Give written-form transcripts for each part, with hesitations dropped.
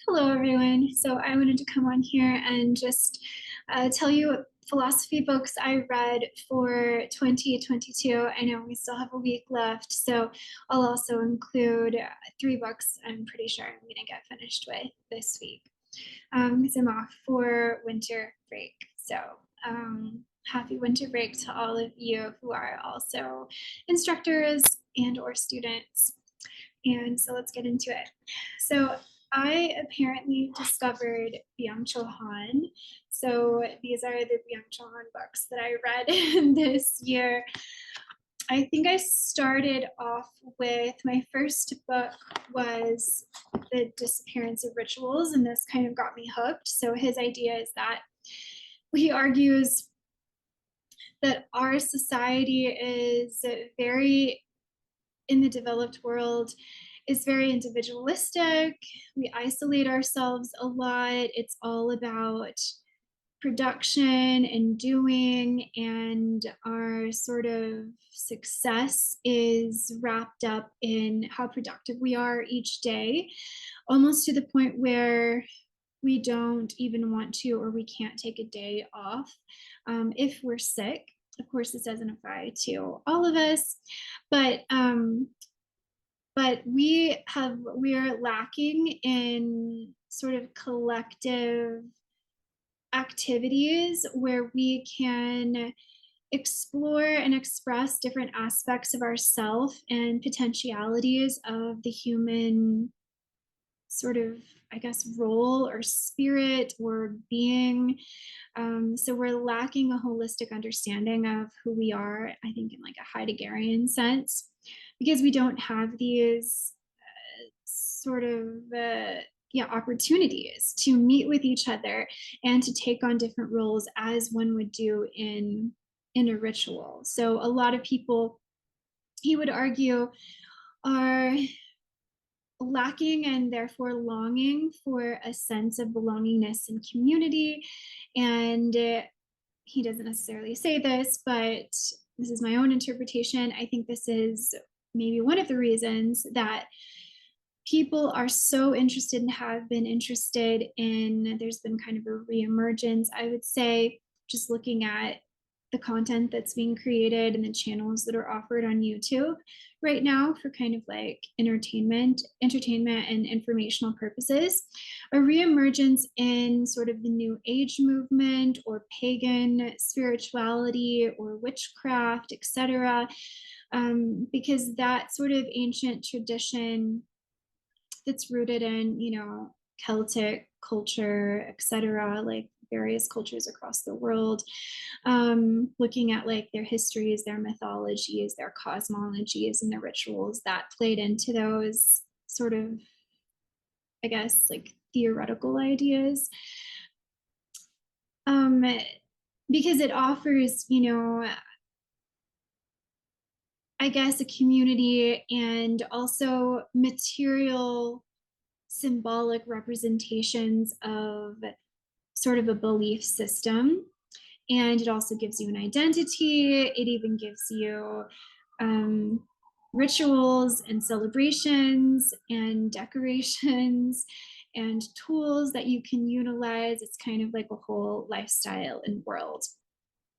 Hello, everyone. So I wanted to come on here and just tell you what philosophy books I read for 2022. I know we still have a week left, so I'll also include 3 books I'm pretty sure I'm going to get finished with this week because I'm off for winter break. So happy winter break to all of you who are also instructors and or students. And so let's get into it. So I apparently discovered Byung-Chul Han. So these are the Byung-Chul Han books that I read this year. I think I started off with my first book was The Disappearance of Rituals, and this kind of got me hooked. So his idea is that he argues that our society is very, in the developed world, is very individualistic. We isolate ourselves a lot. It's all about production and doing, and our sort of success is wrapped up in how productive we are each day, almost to the point where we don't even want to, or we can't take a day off if we're sick. Of course, this doesn't apply to all of us, but we're lacking in sort of collective activities where we can explore and express different aspects of ourself and potentialities of the human sort of, I guess, role or spirit or being. So we're lacking a holistic understanding of who we are, I think, in like a Heideggerian sense, because we don't have these sort of opportunities to meet with each other and to take on different roles as one would do in a ritual. So a lot of people, he would argue, are lacking and therefore longing for a sense of belongingness and community. And he doesn't necessarily say this, but this is my own interpretation. I think this is maybe one of the reasons that people are so interested and have been interested in, there's been kind of a reemergence, I would say, just looking at the content that's being created and the channels that are offered on YouTube right now for kind of like entertainment and informational purposes, a reemergence in sort of the New Age movement or pagan spirituality or witchcraft, etc. Because that sort of ancient tradition that's rooted in, Celtic culture, etc., like various cultures across the world, looking at like their histories, their mythologies, their cosmologies, and their rituals that played into those sort of, I guess, like theoretical ideas. Because it offers, I guess, a community and also material symbolic representations of sort of a belief system. And it also gives you an identity. It even gives you rituals and celebrations and decorations and tools that you can utilize. It's kind of like a whole lifestyle and world.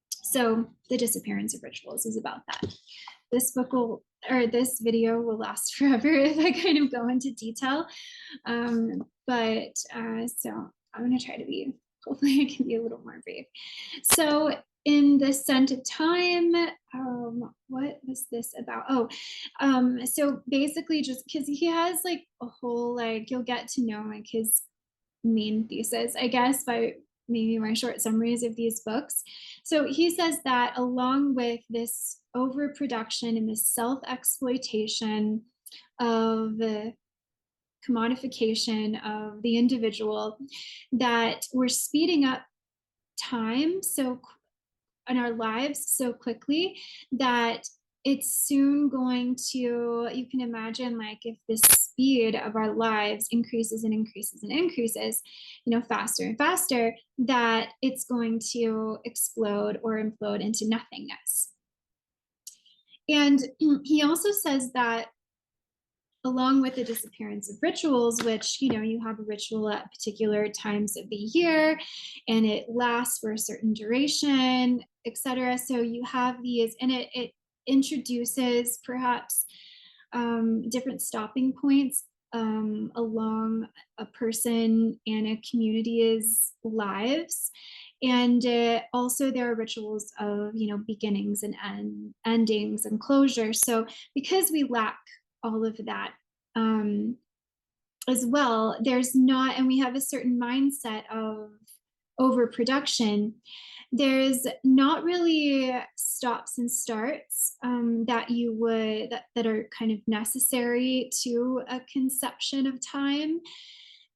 So The Disappearance of Rituals is about that. This book will, or this video will last forever if I kind of go into detail. So I'm going to try to be, hopefully I can be a little more brief. So in the Scent of Time, what was this about? So basically just because he has like a whole, like, you'll get to know like his main thesis, I guess, by maybe my short summaries of these books. So he says that along with this overproduction and this self-exploitation of the commodification of the individual, that we're speeding up time so in our lives so quickly that it's soon going to, you can imagine, like, if the speed of our lives increases and increases and increases, faster and faster, that it's going to explode or implode into nothingness. And he also says that along with the disappearance of rituals, which, you have a ritual at particular times of the year and it lasts for a certain duration, etc. So you have these, and it introduces perhaps different stopping points along a person and a community's lives. And also there are rituals of, beginnings and endings and closure. So because we lack all of that as well, there's not, and we have a certain mindset of overproduction, there's not really stops and starts that are kind of necessary to a conception of time.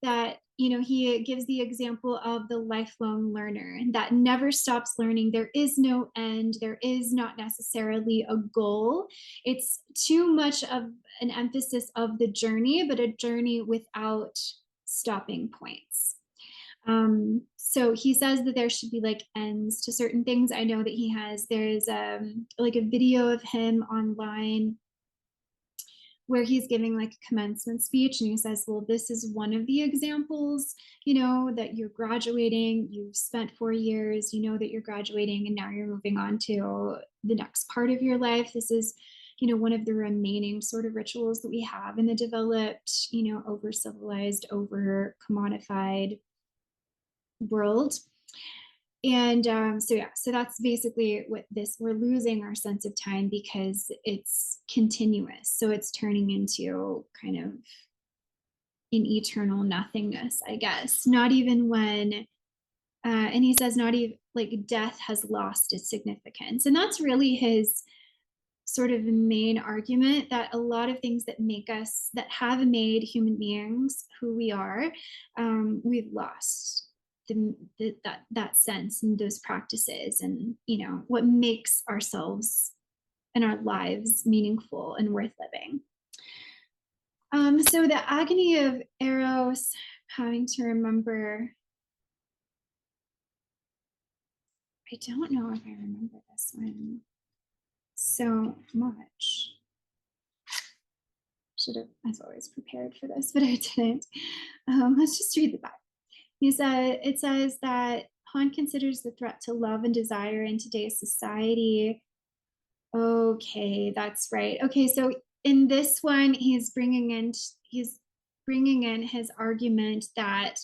That, he gives the example of the lifelong learner that never stops learning. There is no end. There is not necessarily a goal. It's too much of an emphasis of the journey, but a journey without stopping points. So he says that there should be like ends to certain things. I know that there's like a video of him online where he's giving like a commencement speech, and he says, well, this is one of the examples, that you're graduating, you've spent 4 years, that you're graduating, and now you're moving on to the next part of your life. This is, one of the remaining sort of rituals that we have in the developed, over civilized, over commodified world. And so that's basically what we're losing our sense of time because it's continuous. So it's turning into kind of an eternal nothingness, I guess. Not even when, and he says, not even like death has lost its significance. And that's really his sort of main argument, that a lot of things that have made human beings who we are, we've lost that sense and those practices, and what makes ourselves and our lives meaningful and worth living. So the agony of Eros, having to remember, I don't know if I remember this one so much. Should have, as always, prepared for this, but I didn't. Let's just read the back. It says that Han considers the threat to love and desire in today's society. Okay, that's right. Okay, so in this one, he's bringing in his argument that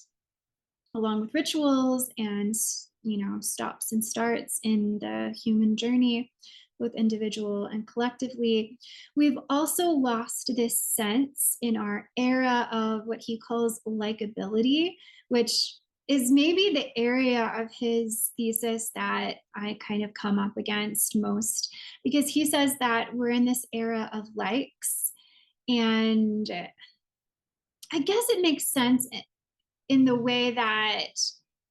along with rituals and, stops and starts in the human journey, both individual and collectively, we've also lost this sense in our era of what he calls likability, which is maybe the area of his thesis that I kind of come up against most, because he says that we're in this era of likes. And I guess it makes sense in the way that,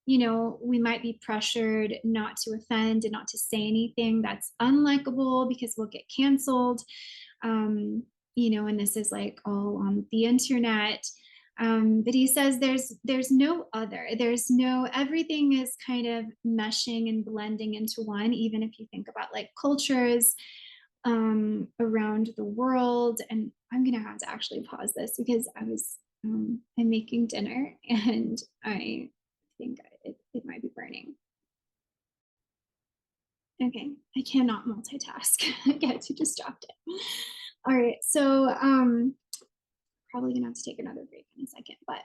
we might be pressured not to offend and not to say anything that's unlikable because we'll get canceled. And this is like all on the internet. But he says there's no other, everything is kind of meshing and blending into one, even if you think about like cultures around the world. And I'm gonna have to actually pause this because I'm making dinner and I think it might be burning. Okay, I cannot multitask. I get too distracted. All right, so probably gonna have to take another break in a second, but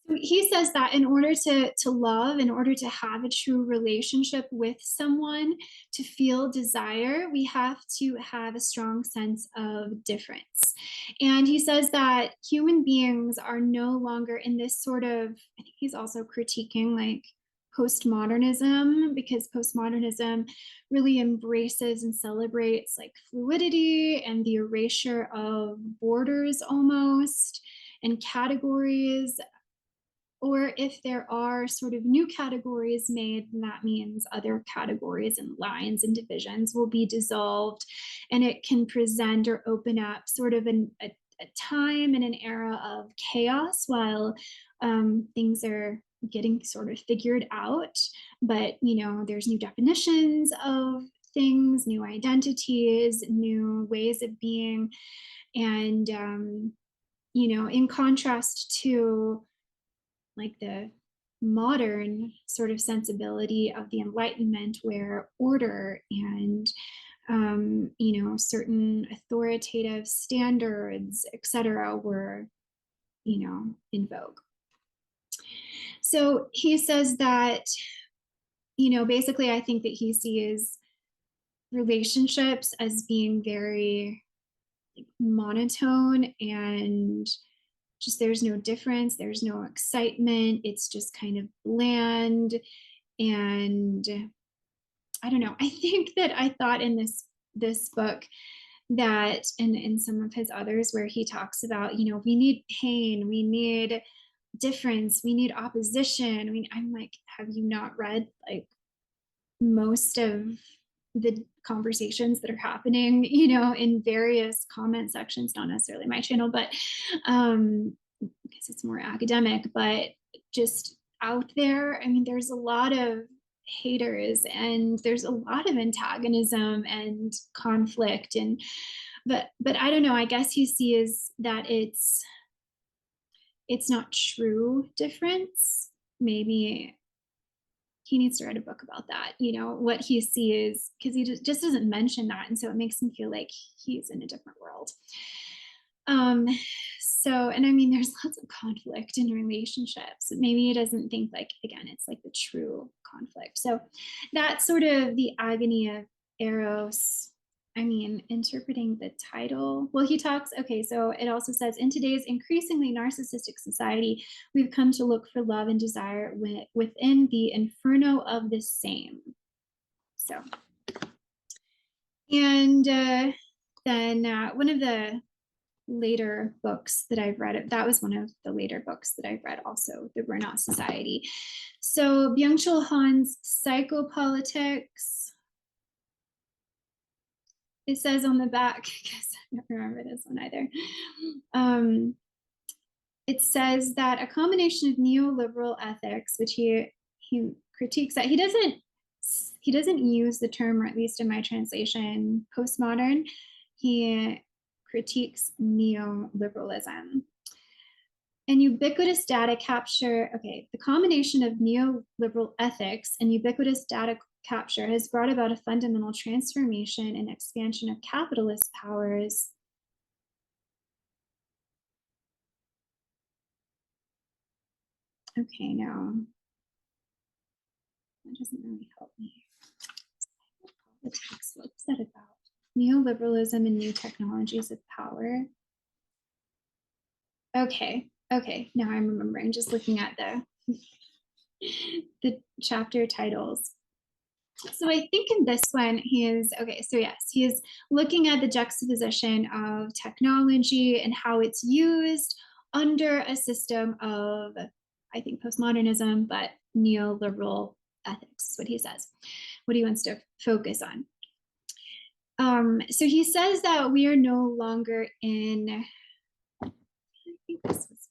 so he says that in order to love, in order to have a true relationship with someone, to feel desire, we have to have a strong sense of difference. And he says that human beings are no longer in this sort of, I think he's also critiquing like postmodernism, because postmodernism really embraces and celebrates like fluidity and the erasure of borders almost and categories. Or if there are sort of new categories made, then that means other categories and lines and divisions will be dissolved, and it can present or open up sort of a time and an era of chaos while things are getting sort of figured out. But, there's new definitions of things, new identities, new ways of being. And, in contrast to like the modern sort of sensibility of the Enlightenment, where order and certain authoritative standards, etc., were, in vogue. So he says that, basically, I think that he sees relationships as being very monotone, and just there's no difference, there's no excitement, it's just kind of bland. And I don't know, I think that I thought in this book that, and in some of his others where he talks about, we need pain, we need difference, we need opposition. I mean, I'm like, have you not read like most of the conversations that are happening, in various comment sections, not necessarily my channel, but because it's more academic, but just out there. I mean, there's a lot of haters and there's a lot of antagonism and conflict, and but I don't know, I guess he sees that it's not true difference. Maybe he needs to write a book about that, what he sees, because he just doesn't mention that. And so it makes him feel like he's in a different world. So, and I mean, there's lots of conflict in relationships. Maybe he doesn't think like, again, it's like the true conflict. So that's sort of the agony of Eros. I mean, interpreting the title. Well, he talks, okay, so it also says, in today's increasingly narcissistic society, we've come to look for love and desire within the inferno of the same. So, and then one of the later books that I've read, that was one of the later books that I've read also, The Burnout Society. So Byung-Chul Han's Psychopolitics, it says on the back, because I don't remember this one either. It says that a combination of neoliberal ethics, which he critiques, that he doesn't use the term, or at least in my translation, postmodern. He critiques neoliberalism. And ubiquitous data capture, okay, the combination of neoliberal ethics and ubiquitous data capture has brought about a fundamental transformation and expansion of capitalist powers. Okay, no, that doesn't really help me. Politics, what's that about? Neoliberalism and new technologies of power. Okay, now I'm remembering, just looking at the chapter titles. So I think in this one, he is looking at the juxtaposition of technology and how it's used under a system of, I think, postmodernism, but neoliberal ethics is what he says, what he wants to focus on. So he says that we are no longer in, I think this was,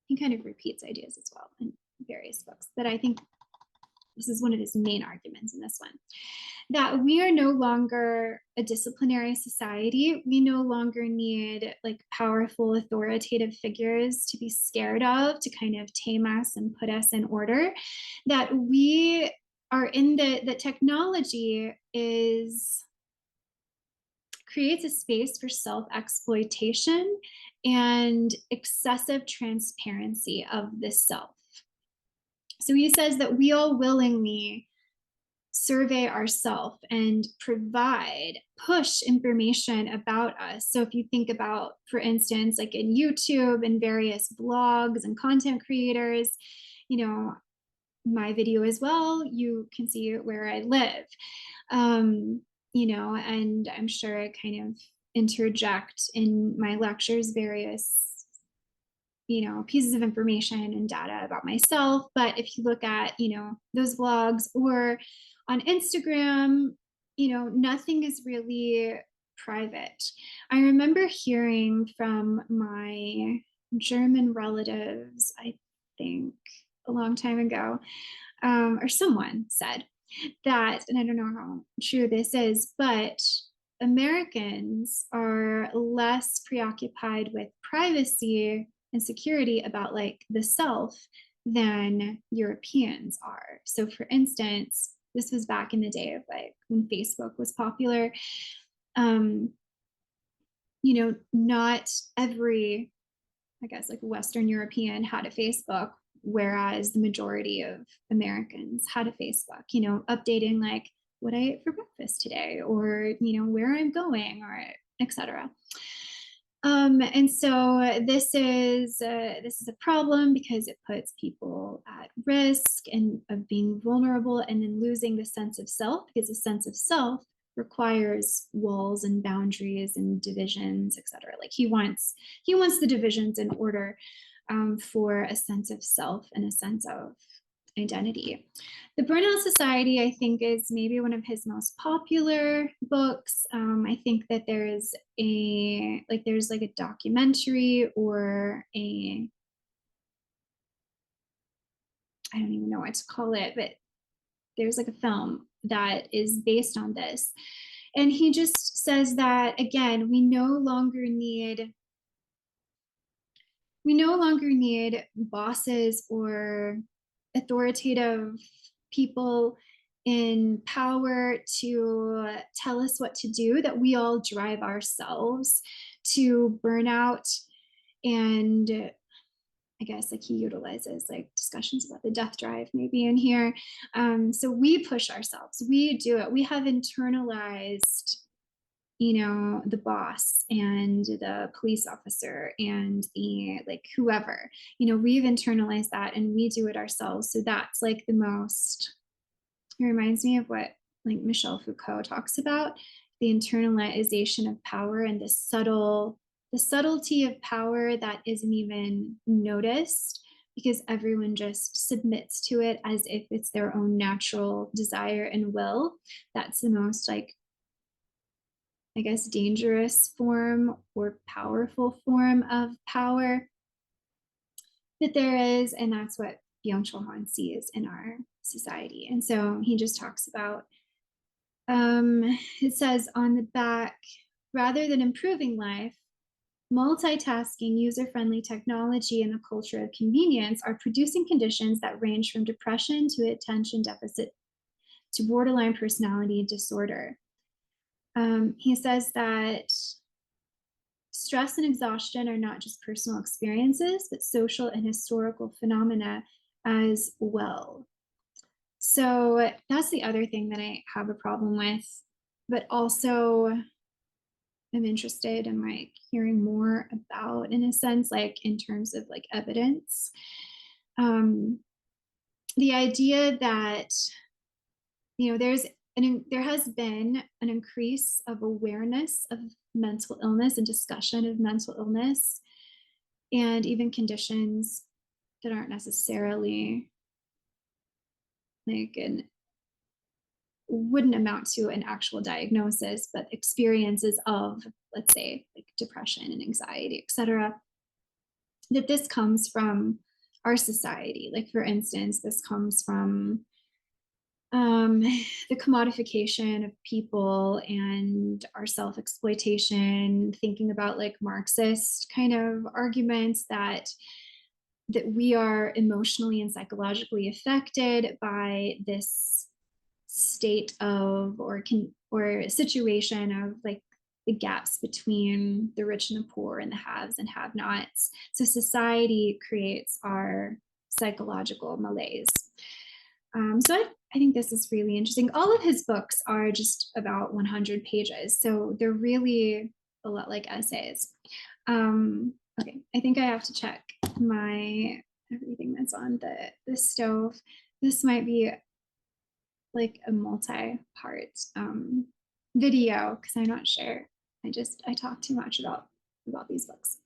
he kind of repeats ideas as well in various books, but I think this is one of his main arguments in this one, that we are no longer a disciplinary society. We no longer need like powerful authoritative figures to be scared of to kind of tame us and put us in order. That we are in the technology creates a space for self-exploitation and excessive transparency of the self. So he says that we all willingly survey ourselves and push information about us. So if you think about, for instance, like in YouTube and various blogs and content creators, my video as well, you can see where I live, and I'm sure I kind of interject in my lectures various pieces of information and data about myself. But if you look at, those blogs or on Instagram, nothing is really private. I remember hearing from my German relatives, I think a long time ago, or someone said that, and I don't know how true this is, but Americans are less preoccupied with privacy and security about like the self than Europeans are. So for instance, this was back in the day of like when Facebook was popular. You know, not every, I guess, like Western European had a Facebook, whereas the majority of Americans had a Facebook, you know, updating like what I ate for breakfast today, or, you know, where I'm going, or etc. And so this is a problem because it puts people at risk and of being vulnerable and then losing the sense of self, because a sense of self requires walls and boundaries and divisions, etc. Like he wants the divisions in order for a sense of self and a sense of identity. The Burnout Society, I think, is maybe one of his most popular books. I think that there's like a documentary or a, I don't even know what to call it, but there's like a film that is based on this. And he just says that, again, we no longer need bosses or authoritative people in power to tell us what to do, that we all drive ourselves to burnout. And I guess like he utilizes like discussions about the death drive maybe in here. So we push ourselves, we do it, we have internalized, you know, the boss and the police officer and the like whoever, you know, we've internalized that and we do it ourselves. So that's like the most, it reminds me of what like Michel Foucault talks about, the internalization of power and the subtlety of power that isn't even noticed because everyone just submits to it as if it's their own natural desire and will. That's the most like, I guess, dangerous form or powerful form of power that there is. And that's what Byung-Chul Han sees in our society. And so he just talks about, it says on the back, rather than improving life, multitasking, user-friendly technology, and a culture of convenience are producing conditions that range from depression to attention deficit to borderline personality disorder. He says that stress and exhaustion are not just personal experiences, but social and historical phenomena as well. So that's the other thing that I have a problem with, but also I'm interested in like hearing more about, in a sense, like in terms of like evidence. The idea that, you know, there has been an increase of awareness of mental illness and discussion of mental illness and even conditions that aren't necessarily like wouldn't amount to an actual diagnosis, but experiences of, let's say, like depression and anxiety, etc. That this comes from our society. Like for instance, this comes from the commodification of people and our self-exploitation, thinking about like Marxist kind of arguments that we are emotionally and psychologically affected by this state of or a situation of like the gaps between the rich and the poor and the haves and have-nots. So society creates our psychological malaise. So I think this is really interesting. All of his books are just about 100 pages, so they're really a lot like essays. Okay, I think I have to check my everything that's on the stove. This might be like a multi-part video because I'm not sure. I talk too much about these books.